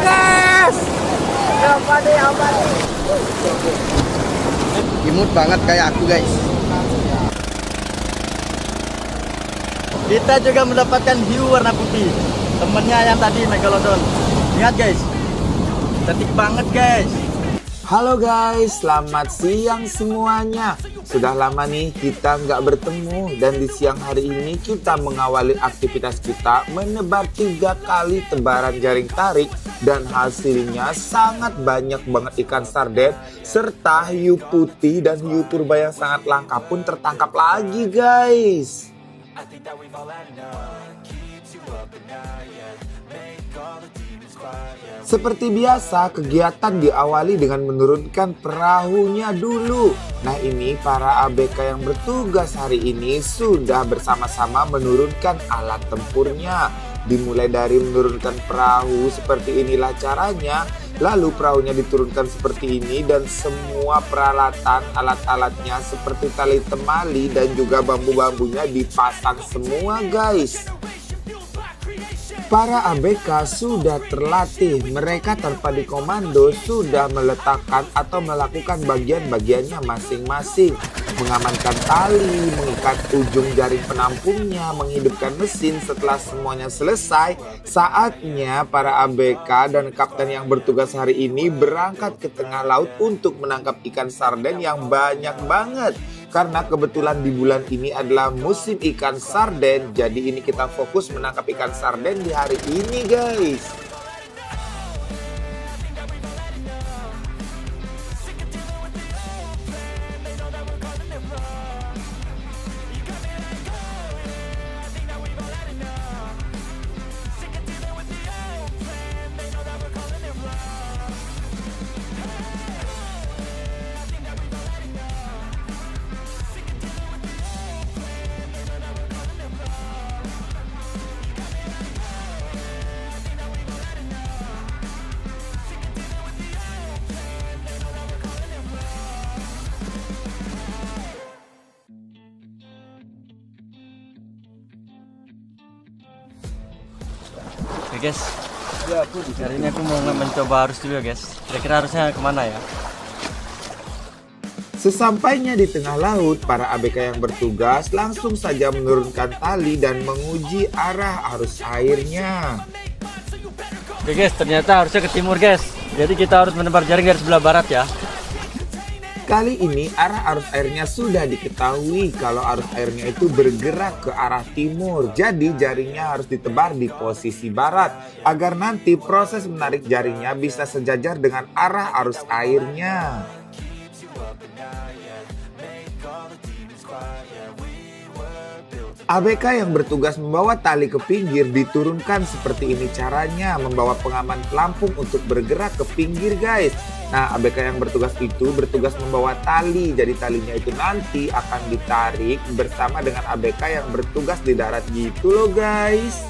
guys. Apa nih? Imut banget kayak aku guys. Kita juga mendapatkan hiu warna putih. Temennya yang tadi Megalodon. Lihat guys. Cantik banget guys. Halo guys, selamat siang semuanya. Sudah lama nih kita nggak bertemu dan di siang hari ini kita mengawali aktivitas kita menebar 3 kali tebaran jaring tarik dan hasilnya sangat banyak banget ikan sarden serta hiu putih dan hiu purba yang sangat langka pun tertangkap lagi guys. Seperti biasa, kegiatan diawali dengan menurunkan perahunya dulu. Nah ini para ABK yang bertugas hari ini sudah bersama-sama menurunkan alat tempurnya. Dimulai dari menurunkan perahu, seperti inilah caranya. Lalu perahunya diturunkan seperti ini dan semua peralatan alat-alatnya seperti tali temali dan juga bambu-bambunya dipasang semua guys. Para ABK sudah terlatih, mereka tanpa dikomando sudah meletakkan atau melakukan bagian-bagiannya masing-masing. Mengamankan tali, mengikat ujung jaring penampungnya, menghidupkan mesin. Setelah semuanya selesai, saatnya para ABK dan kapten yang bertugas hari ini berangkat ke tengah laut untuk menangkap ikan sarden yang banyak banget. Karena kebetulan di bulan ini adalah musim ikan sarden, jadi ini kita fokus menangkap ikan sarden di hari ini guys. Oke guys, hari ini aku mau mencoba arus dulu ya guys. Kira-kira harusnya kemana ya? Sesampainya di tengah laut, para ABK yang bertugas langsung saja menurunkan tali dan menguji arah arus airnya. Oke guys, ternyata harusnya ke timur guys. Jadi kita harus menebar jaring dari sebelah barat ya. Kali ini arah arus airnya sudah diketahui kalau arus airnya itu bergerak ke arah timur. Jadi jaringnya harus ditebar di posisi barat agar nanti proses menarik jaringnya bisa sejajar dengan arah arus airnya. ABK yang bertugas membawa tali ke pinggir diturunkan seperti ini caranya, membawa pengaman pelampung untuk bergerak ke pinggir guys. Nah ABK yang bertugas itu bertugas membawa tali, jadi talinya itu nanti akan ditarik bersama dengan ABK yang bertugas di darat gitu loh guys.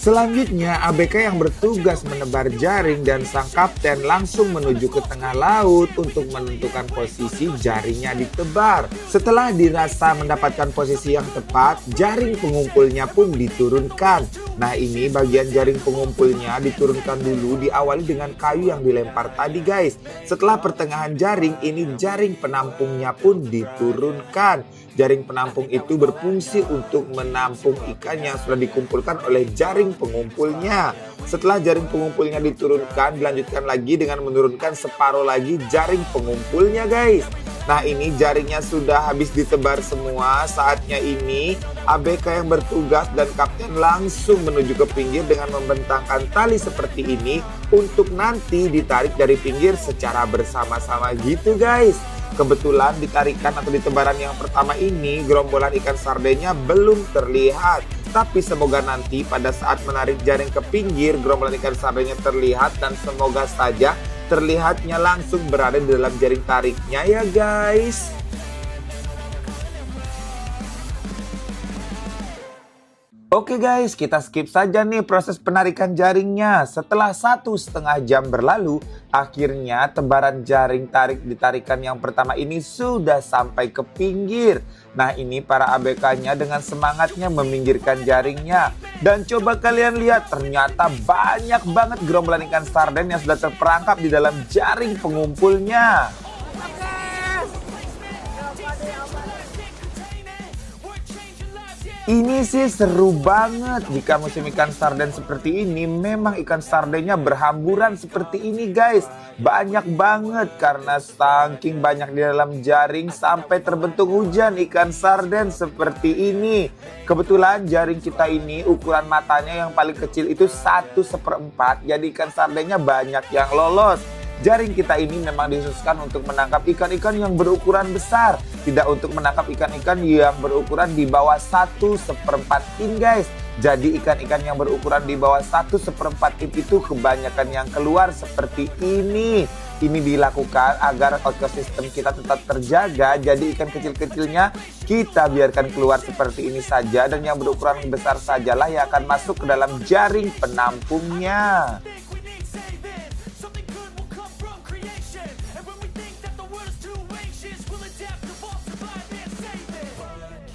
Selanjutnya ABK yang bertugas menebar jaring dan sang kapten langsung menuju ke tengah laut untuk menentukan posisi jaringnya ditebar. Setelah dirasa mendapatkan posisi yang tepat, jaring pengumpulnya pun diturunkan. Nah ini bagian jaring pengumpulnya diturunkan dulu, diawali dengan kayu yang dilempar tadi guys. Setelah pertengahan jaring, ini jaring penampungnya pun diturunkan. Jaring penampung itu berfungsi untuk menampung ikan yang sudah dikumpulkan oleh jaring pengumpulnya. Setelah jaring pengumpulnya diturunkan, dilanjutkan lagi dengan menurunkan separuh lagi jaring pengumpulnya guys. Nah ini jaringnya sudah habis ditebar semua. Saatnya ini ABK yang bertugas dan kapten langsung menuju ke pinggir dengan membentangkan tali seperti ini untuk nanti ditarik dari pinggir secara bersama-sama gitu guys. Kebetulan ditarikan atau ditebaran yang pertama ini gerombolan ikan sardennya belum terlihat. Tapi semoga nanti pada saat menarik jaring ke pinggir gerombolan ikan sardennya terlihat dan semoga saja terlihatnya langsung berada di dalam jaring tariknya ya guys. Oke guys, kita skip saja nih proses penarikan jaringnya. Setelah 1,5 jam berlalu, akhirnya tebaran jaring tarik di tarikan yang pertama ini sudah sampai ke pinggir. Nah ini para ABK-nya dengan semangatnya meminggirkan jaringnya. Dan coba kalian lihat, ternyata banyak banget gerombolan ikan sarden yang sudah terperangkap di dalam jaring pengumpulnya. Ini sih seru banget. Jika musim ikan sarden seperti ini, memang ikan sardennya berhamburan seperti ini guys. Banyak banget karena saking banyak di dalam jaring sampai terbentuk hujan ikan sarden seperti ini. Kebetulan jaring kita ini ukuran matanya yang paling kecil itu 1/4. Jadi ikan sardennya banyak yang lolos. Jaring kita ini memang dikhususkan untuk menangkap ikan-ikan yang berukuran besar, tidak untuk menangkap ikan-ikan yang berukuran di bawah 1/4 in guys. Jadi ikan-ikan yang berukuran di bawah 1/4 in itu kebanyakan yang keluar seperti ini. Ini dilakukan agar ekosistem kita tetap terjaga. Jadi ikan kecil-kecilnya kita biarkan keluar seperti ini saja, dan yang berukuran besar sajalah yang akan masuk ke dalam jaring penampungnya.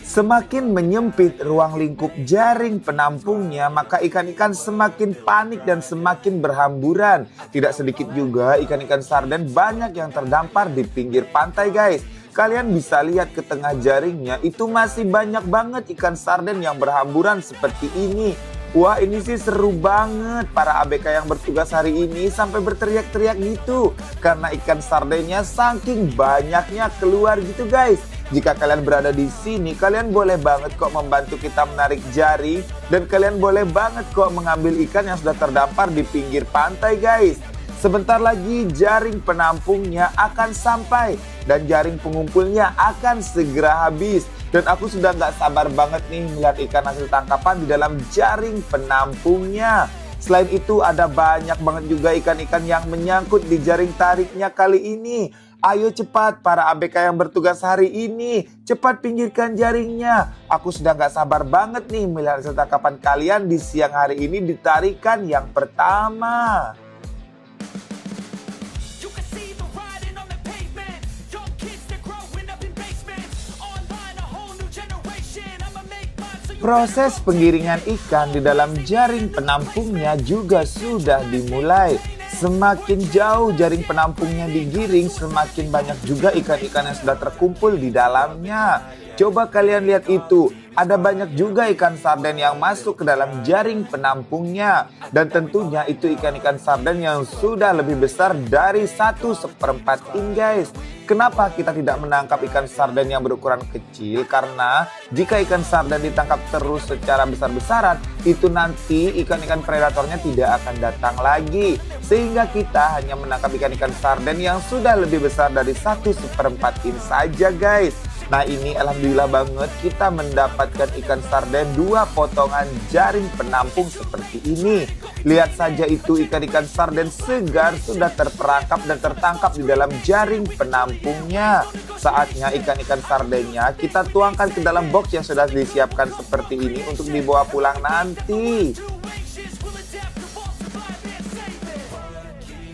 Semakin menyempit ruang lingkup jaring penampungnya, maka ikan-ikan semakin panik dan semakin berhamburan. Tidak sedikit juga ikan-ikan sarden banyak yang terdampar di pinggir pantai guys. Kalian bisa lihat ke tengah jaringnya, itu masih banyak banget ikan sarden yang berhamburan seperti ini. Wah ini sih seru banget. Para ABK yang bertugas hari ini sampai berteriak-teriak gitu karena ikan sardennya saking banyaknya keluar gitu guys. Jika kalian berada di sini, kalian boleh banget kok membantu kita menarik jaring. Dan kalian boleh banget kok mengambil ikan yang sudah terdampar di pinggir pantai guys. Sebentar lagi jaring penampungnya akan sampai dan jaring pengumpulnya akan segera habis. Dan aku sudah gak sabar banget nih melihat ikan hasil tangkapan di dalam jaring penampungnya. Selain itu ada banyak banget juga ikan-ikan yang menyangkut di jaring tariknya kali ini. Ayo cepat para ABK yang bertugas hari ini, cepat pinggirkan jaringnya. Aku sudah gak sabar banget nih melihat hasil tangkapan kalian di siang hari ini di tarikan yang pertama. Proses penggiringan ikan di dalam jaring penampungnya juga sudah dimulai. Semakin jauh jaring penampungnya digiring, semakin banyak juga ikan-ikan yang sudah terkumpul di dalamnya. Coba kalian lihat itu, ada banyak juga ikan sarden yang masuk ke dalam jaring penampungnya. Dan tentunya itu ikan-ikan sarden yang sudah lebih besar dari 1/4 in guys. Kenapa kita tidak menangkap ikan sarden yang berukuran kecil? Karena jika ikan sarden ditangkap terus secara besar-besaran, itu nanti ikan-ikan predatornya tidak akan datang lagi. Sehingga kita hanya menangkap ikan-ikan sarden yang sudah lebih besar dari 1/4 in saja guys. Nah ini alhamdulillah banget kita mendapatkan ikan sarden 2 potongan jaring penampung seperti ini. Lihat saja itu ikan-ikan sarden segar sudah terperangkap dan tertangkap di dalam jaring penampungnya. Saatnya ikan-ikan sardennya kita tuangkan ke dalam box yang sudah disiapkan seperti ini untuk dibawa pulang nanti.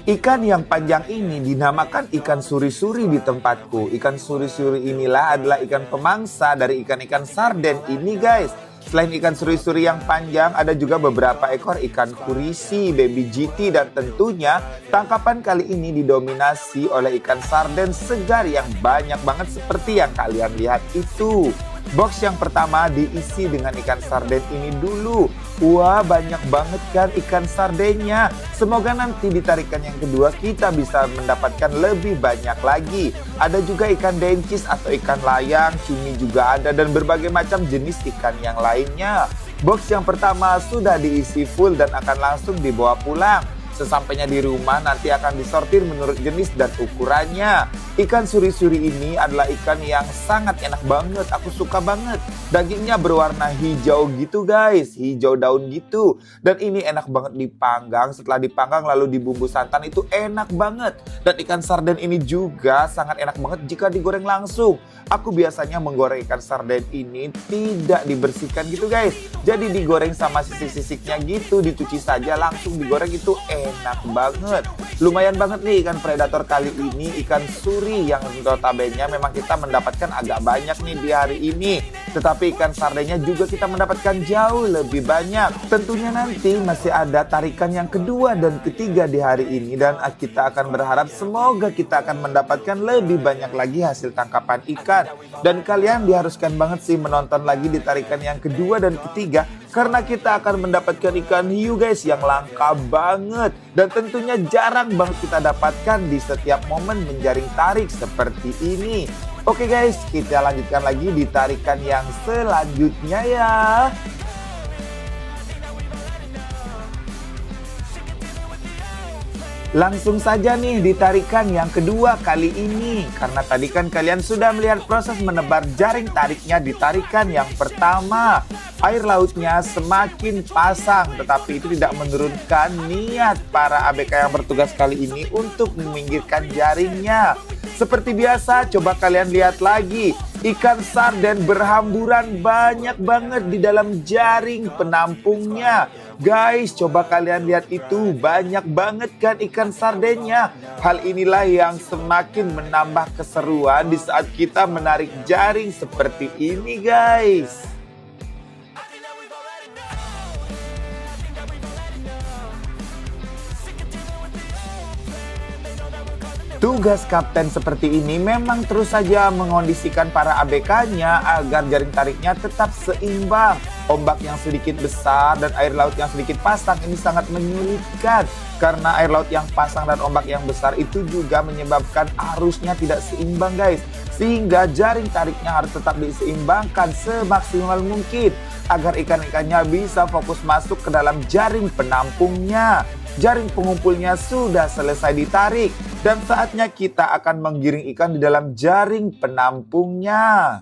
Ikan yang panjang ini dinamakan ikan suri-suri di tempatku. Ikan suri-suri inilah adalah ikan pemangsa dari ikan-ikan sarden ini guys. Selain ikan suri-suri yang panjang, ada juga beberapa ekor ikan kurisi, baby GT, dan tentunya tangkapan kali ini didominasi oleh ikan sarden segar yang banyak banget seperti yang kalian lihat itu. Box yang pertama diisi dengan ikan sarden ini dulu. Wah banyak banget kan ikan sardennya. Semoga nanti di tarikan yang kedua kita bisa mendapatkan lebih banyak lagi. Ada juga ikan dencis atau ikan layang, cumi juga ada, dan berbagai macam jenis ikan yang lainnya. Box yang pertama sudah diisi full dan akan langsung dibawa pulang. Sesampainya di rumah nanti akan disortir menurut jenis dan ukurannya. Ikan suri-suri ini adalah ikan yang sangat enak banget, aku suka banget. Dagingnya berwarna hijau gitu guys, hijau daun gitu. Dan ini enak banget dipanggang, setelah dipanggang lalu dibumbu santan itu enak banget. Dan ikan sarden ini juga sangat enak banget jika digoreng langsung. Aku biasanya menggoreng ikan sarden ini tidak dibersihkan gitu guys. Jadi digoreng sama sisik-sisiknya gitu, dicuci saja langsung digoreng itu enak banget. Lumayan banget nih ikan predator kali ini, ikan suri yang notabene memang kita mendapatkan agak banyak nih di hari ini. Tetapi ikan sardennya juga kita mendapatkan jauh lebih banyak. Tentunya nanti masih ada tarikan yang kedua dan ketiga di hari ini. Dan kita akan berharap semoga kita akan mendapatkan lebih banyak lagi hasil tangkapan ikan. Dan kalian diharuskan banget sih menonton lagi di tarikan yang kedua dan ketiga. Karena kita akan mendapatkan ikan hiu guys yang langka banget. Dan tentunya jarang banget kita dapatkan di setiap momen menjaring tarik seperti ini. Oke guys, kita lanjutkan lagi di tarikan yang selanjutnya ya. Langsung saja nih di tarikan yang kedua kali ini. Karena tadi kan kalian sudah melihat proses menebar jaring tariknya di tarikan yang pertama. Air lautnya semakin pasang, tetapi itu tidak menurunkan niat para ABK yang bertugas kali ini untuk meminggirkan jaringnya. Seperti biasa, coba kalian lihat lagi. Ikan sarden berhamburan banyak banget di dalam jaring penampungnya. Guys, coba kalian lihat itu, banyak banget kan ikan sardennya. Hal inilah yang semakin menambah keseruan di saat kita menarik jaring seperti ini guys. Tugas kapten seperti ini memang terus saja mengondisikan para ABK-nya agar jaring tariknya tetap seimbang. Ombak yang sedikit besar dan air laut yang sedikit pasang ini sangat menyulitkan. Karena air laut yang pasang dan ombak yang besar itu juga menyebabkan arusnya tidak seimbang guys. Sehingga jaring tariknya harus tetap diseimbangkan semaksimal mungkin agar ikan-ikannya bisa fokus masuk ke dalam jaring penampungnya. Jaring pengumpulnya sudah selesai ditarik dan saatnya kita akan menggiring ikan di dalam jaring penampungnya.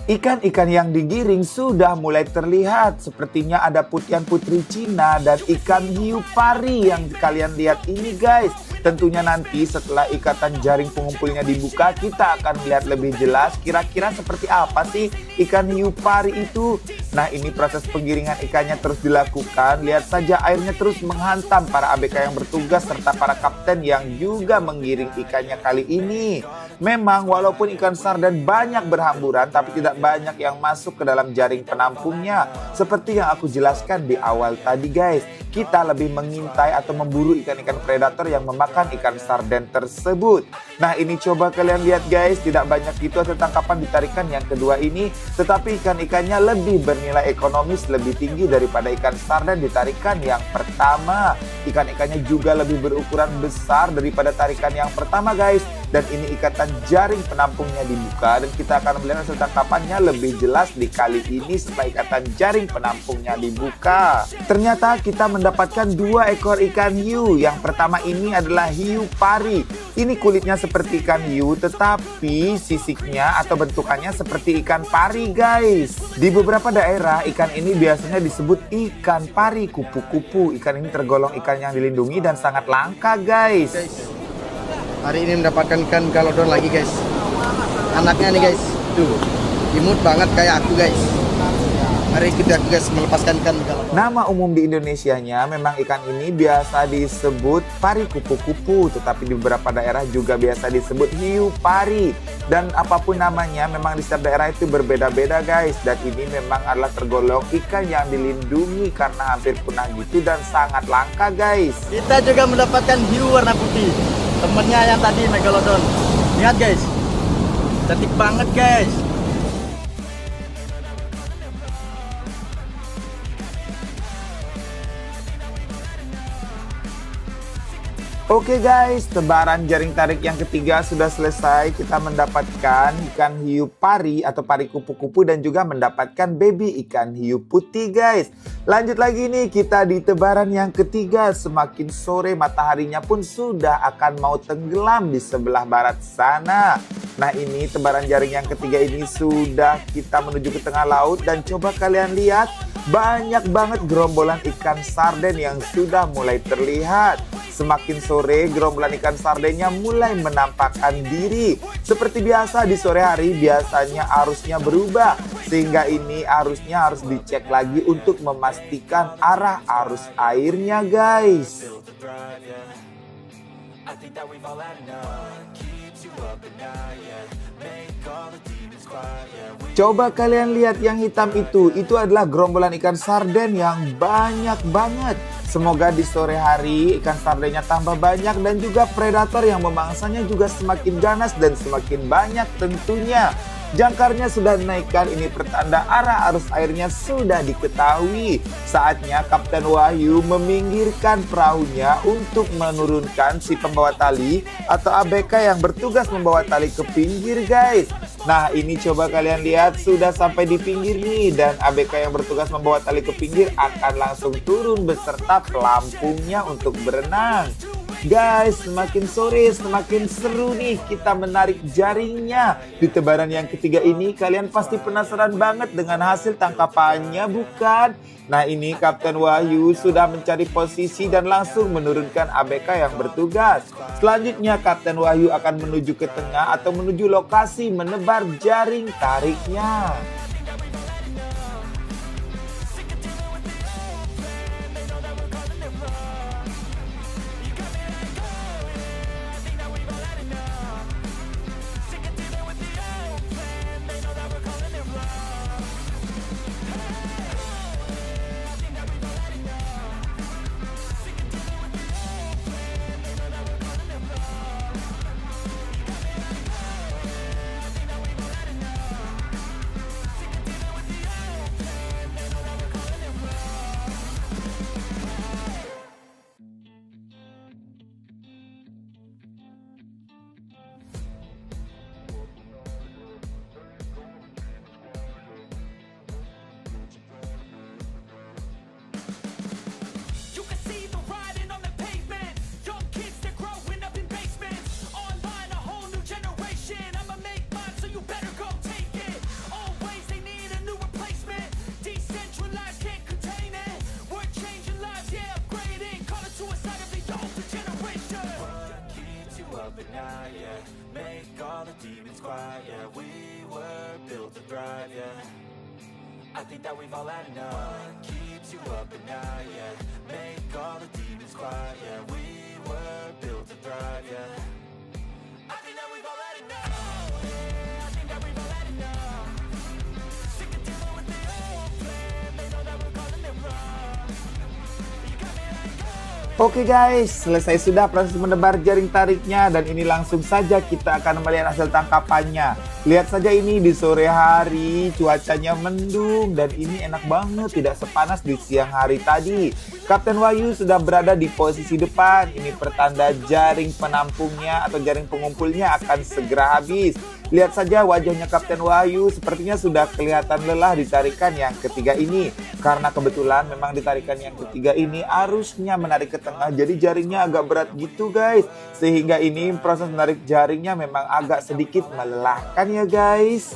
Ikan-ikan yang digiring sudah mulai terlihat. Sepertinya ada putihan putri Cina dan ikan hiu pari yang kalian lihat ini guys. Tentunya nanti setelah ikatan jaring pengumpulnya dibuka, kita akan melihat lebih jelas kira-kira seperti apa sih ikan hiu pari itu. Nah, ini proses penggiringan ikannya terus dilakukan. Lihat saja airnya terus menghantam para ABK yang bertugas serta para kapten yang juga menggiring ikannya kali ini. Memang walaupun ikan sarden banyak berhamburan, tapi tidak banyak yang masuk ke dalam jaring penampungnya. Seperti yang aku jelaskan di awal tadi guys, kita lebih mengintai atau memburu ikan-ikan predator yang memakan ikan sarden tersebut. Nah, ini coba kalian lihat guys, tidak banyak itu hasil tangkapan di tarikan yang kedua ini, tetapi ikan-ikannya lebih bernilai ekonomis lebih tinggi daripada ikan sarden di tarikan yang pertama. Ikan-ikannya juga lebih berukuran besar daripada tarikan yang pertama guys. Dan ini ikatan jaring penampungnya dibuka dan kita akan melihat hasil tangkapannya lebih jelas di kali ini setelah ikatan jaring penampungnya dibuka. Ternyata kita mendapatkan 2 ekor ikan hiu. Yang pertama ini adalah hiu pari. Ini kulitnya seperti ikan hiu tetapi sisiknya atau bentukannya seperti ikan pari guys. Di beberapa daerah ikan ini biasanya disebut ikan pari kupu-kupu. Ikan ini tergolong ikan yang dilindungi dan sangat langka guys. Hari ini mendapatkan ikan galodon lagi guys. Anaknya nih guys, tuh imut banget kayak aku guys. Mari kita guys melepaskan ikan galodon. Nama umum di Indonesianya memang ikan ini biasa disebut pari kupu-kupu, tetapi di beberapa daerah juga biasa disebut hiu pari. Dan apapun namanya memang di setiap daerah itu berbeda-beda guys. Dan ini memang adalah tergolong ikan yang dilindungi karena hampir punah gitu dan sangat langka guys. Kita juga mendapatkan hiu warna putih. Temennya yang tadi megalodon. Lihat guys, cantik banget guys. Oke guys, tebaran jaring tarik yang ketiga sudah selesai. Kita mendapatkan ikan hiu pari atau pari kupu-kupu dan juga mendapatkan baby ikan hiu putih guys. Lanjut lagi nih, kita di tebaran yang ketiga. Semakin sore mataharinya pun sudah akan mau tenggelam di sebelah barat sana. Nah ini tebaran jaring yang ketiga ini sudah kita menuju ke tengah laut. Dan coba kalian lihat, banyak banget gerombolan ikan sarden yang sudah mulai terlihat. Semakin sore, gerombolan ikan sardennya mulai menampakkan diri. Seperti biasa di sore hari, biasanya arusnya berubah. Sehingga ini arusnya harus dicek lagi untuk memastikan arah arus airnya guys. Coba kalian lihat yang hitam itu adalah gerombolan ikan sarden yang banyak banget. Semoga di sore hari ikan sardennya tambah banyak dan juga predator yang memangsanya juga semakin ganas dan semakin banyak tentunya. Jangkarnya sudah dinaikkan, ini pertanda arah arus airnya sudah diketahui. Saatnya Kapten Wahyu meminggirkan perahunya untuk menurunkan si pembawa tali atau ABK yang bertugas membawa tali ke pinggir guys. Nah ini coba kalian lihat sudah sampai di pinggir nih, dan ABK yang bertugas membawa tali ke pinggir akan langsung turun beserta pelampungnya untuk berenang. Guys, semakin sore semakin seru nih kita menarik jaringnya. Di tebaran yang ketiga ini kalian pasti penasaran banget dengan hasil tangkapannya bukan? Nah ini Kapten Wahyu sudah mencari posisi dan langsung menurunkan ABK yang bertugas. Selanjutnya Kapten Wahyu akan menuju ke tengah atau menuju lokasi menebar jaring tariknya. I think that we've all had enough. What keeps you up at night, yeah. Make all the demons quiet, yeah. We were built to thrive, yeah. I think that we've all had enough. Yeah, I think that we've all had enough. Sick of dealing with the old plan. They know that we're calling it wrong. You got me like, oh. Oke guys, selesai sudah proses menebar jaring tariknya dan ini langsung saja kita akan melihat hasil tangkapannya. Lihat saja ini di sore hari cuacanya mendung dan ini enak banget, tidak sepanas di siang hari tadi. Kapten Wahyu sudah berada di posisi depan. Ini pertanda jaring penampungnya atau jaring pengumpulnya akan segera habis. Lihat saja wajahnya Kapten Wahyu sepertinya sudah kelihatan lelah di tarikan yang ketiga ini. Karena kebetulan memang di tarikan yang ketiga ini arusnya menarik ke tengah, jadi jaringnya agak berat gitu guys. Sehingga ini proses menarik jaringnya memang agak sedikit melelahkan ya guys.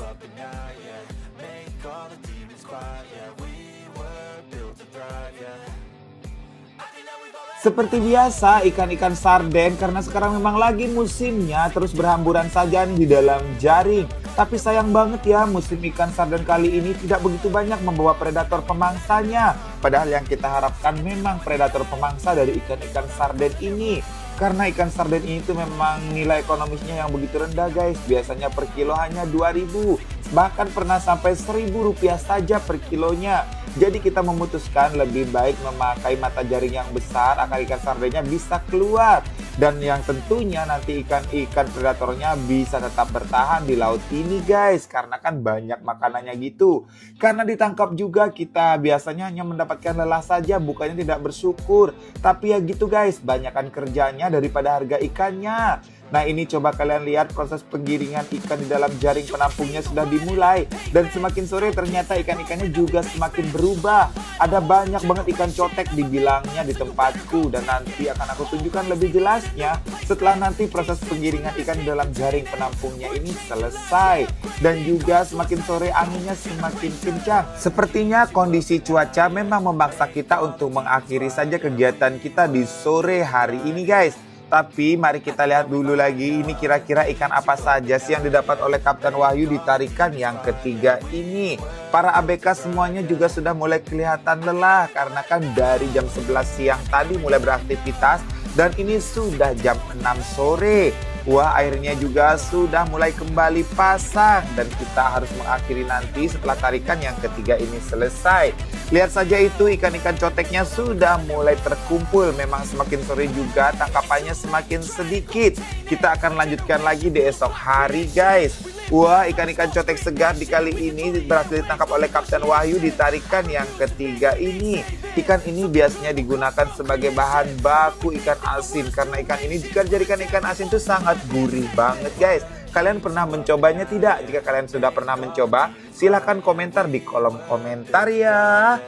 Seperti biasa ikan-ikan sarden karena sekarang memang lagi musimnya terus berhamburan saja di dalam jaring. Tapi sayang banget ya, musim ikan sarden kali ini tidak begitu banyak membawa predator pemangsanya. Padahal yang kita harapkan memang predator pemangsa dari ikan-ikan sarden ini. Karena ikan sarden ini tuh memang nilai ekonomisnya yang begitu rendah guys. Biasanya per kilo hanya 2.000. Bahkan pernah sampai Rp1.000 saja per kilonya. Jadi kita memutuskan lebih baik memakai mata jaring yang besar agar ikan sardennya bisa keluar. Dan yang tentunya nanti ikan-ikan predatornya bisa tetap bertahan di laut ini guys, karena kan banyak makanannya gitu. Karena ditangkap juga kita biasanya hanya mendapatkan lelah saja, bukannya tidak bersyukur. Tapi ya gitu guys, banyakkan kerjanya daripada harga ikannya. Nah ini coba kalian lihat proses penggiringan ikan di dalam jaring penampungnya sudah dimulai. Dan semakin sore ternyata ikan-ikannya juga semakin berubah. Ada banyak banget ikan cotek dibilangnya di tempatku. Dan nanti akan aku tunjukkan lebih jelasnya setelah nanti proses penggiringan ikan di dalam jaring penampungnya ini selesai. Dan juga semakin sore anginnya semakin kencang. Sepertinya kondisi cuaca memang memaksa kita untuk mengakhiri saja kegiatan kita di sore hari ini guys. Tapi mari kita lihat dulu lagi ini kira-kira ikan apa saja sih yang didapat oleh Kapten Wahyu di tarikan yang ketiga ini. Para ABK semuanya juga sudah mulai kelihatan lelah karena kan dari jam 11 siang tadi mulai beraktivitas dan ini sudah jam 6 sore. Wah, airnya juga sudah mulai kembali pasang dan kita harus mengakhiri nanti setelah tarikan yang ketiga ini selesai. Lihat saja itu ikan-ikan coteknya sudah mulai terkumpul. Memang semakin sore juga tangkapannya semakin sedikit. Kita akan lanjutkan lagi di esok hari guys. Wah, ikan-ikan cotek segar di kali ini berhasil ditangkap oleh Kapten Wahyu di tarikan yang ketiga ini. Ikan ini biasanya digunakan sebagai bahan baku ikan asin karena ikan ini jika dijadikan ikan asin itu sangat gurih banget guys. Kalian pernah mencobanya tidak? Jika kalian sudah pernah mencoba, silahkan komentar di kolom komentar ya.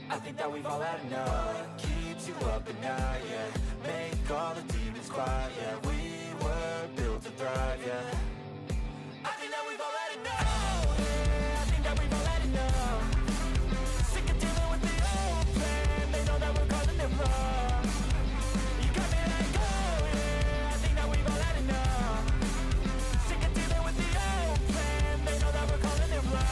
I think that we've all had enough. Keeps you up at night, yeah. Make all the demons quiet, yeah. We were built to thrive, yeah. I think that we've all had enough. I think that we've all had enough. Sick of dealing with the old plan. They know that we're calling it wrong. You got me like, oh yeah. I think that we've all had enough. Sick of dealing with the old plan. They know that we're calling it wrong.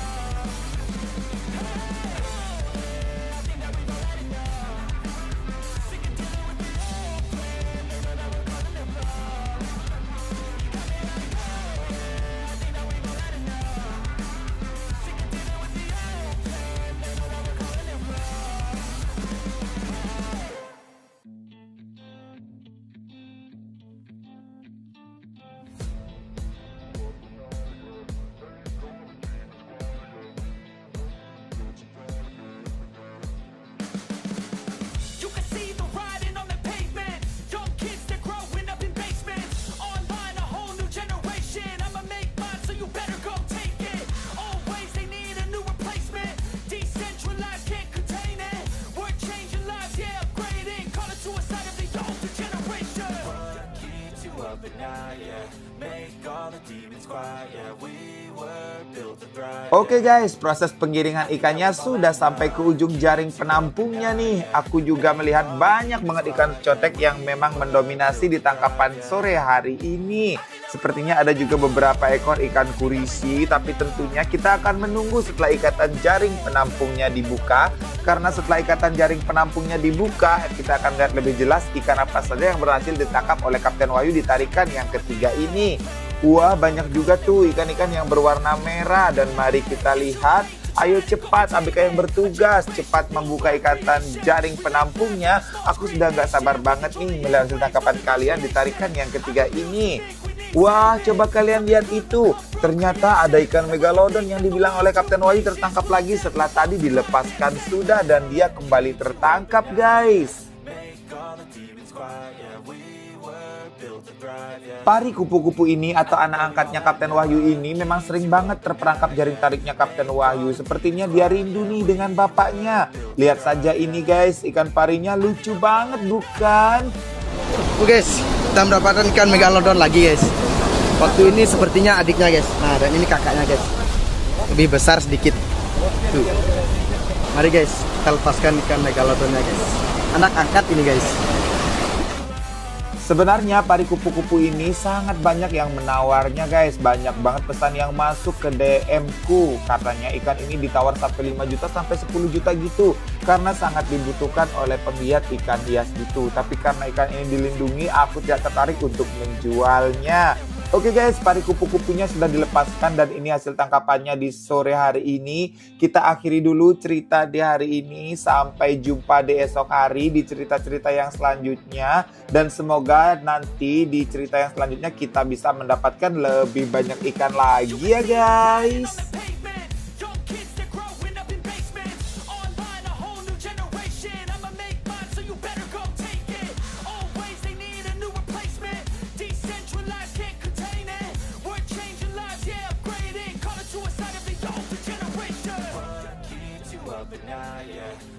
You can see the writing on the pavement. Young kids, they're growing up in basements. Online, a whole new generation. I'ma make mine, so you better go take it. Always, they need a new replacement. Decentralized, can't contain it. We're changing lives, yeah, upgrading. Call it suicide of the older generation. What keeps you up at night, yeah. Make all the demons quiet, yeah. We were built to thrive. Oke guys, proses penggiringan ikannya sudah sampai ke ujung jaring penampungnya nih. Aku juga melihat banyak banget ikan cotek yang memang mendominasi di tangkapan sore hari ini. Sepertinya ada juga beberapa ekor ikan kurisi, tapi tentunya kita akan menunggu setelah ikatan jaring penampungnya dibuka. Karena setelah ikatan jaring penampungnya dibuka, kita akan lihat lebih jelas ikan apa saja yang berhasil ditangkap oleh Kapten Wahyu di tarikan yang ketiga ini. Wah, banyak juga tuh ikan-ikan yang berwarna merah dan mari kita lihat. Ayo cepat ABK yang bertugas, cepat membuka ikatan jaring penampungnya. Aku sudah gak sabar banget nih melihat hasil tangkapan kalian di tarikan yang ketiga ini. Wah, coba kalian lihat itu. Ternyata ada ikan megalodon yang dibilang oleh Kapten Wahyu tertangkap lagi setelah tadi dilepaskan sudah dan dia kembali tertangkap guys. Pari kupu-kupu ini atau anak angkatnya Kapten Wahyu ini memang sering banget terperangkap jaring tariknya Kapten Wahyu. Sepertinya dia rindu nih dengan bapaknya. Lihat saja ini guys, ikan parinya lucu banget bukan? Oke guys, kita mendapatkan ikan megalodon lagi guys. Waktu ini sepertinya adiknya guys. Nah, dan ini kakaknya guys. Lebih besar sedikit. Tuh. Mari guys, kita lepaskan ikan megalodonnya guys. Anak angkat ini guys. Sebenarnya pari kupu-kupu ini sangat banyak yang menawarnya guys. Banyak banget pesan yang masuk ke DM-ku. Katanya ikan ini ditawar sampai 5 juta sampai 10 juta gitu. Karena sangat dibutuhkan oleh penggiat ikan hias gitu. Tapi karena ikan ini dilindungi, aku tidak tertarik untuk menjualnya. Oke guys, pari kupu-kupunya sudah dilepaskan dan ini hasil tangkapannya di sore hari ini. Kita akhiri dulu cerita di hari ini. Sampai jumpa di esok hari di cerita-cerita yang selanjutnya. Dan semoga nanti di cerita yang selanjutnya kita bisa mendapatkan lebih banyak ikan lagi ya guys.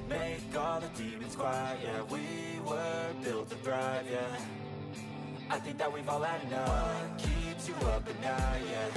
Make all the demons quiet, yeah. We were built to thrive, yeah. I think that we've all had enough. Keeps you up at night, yeah.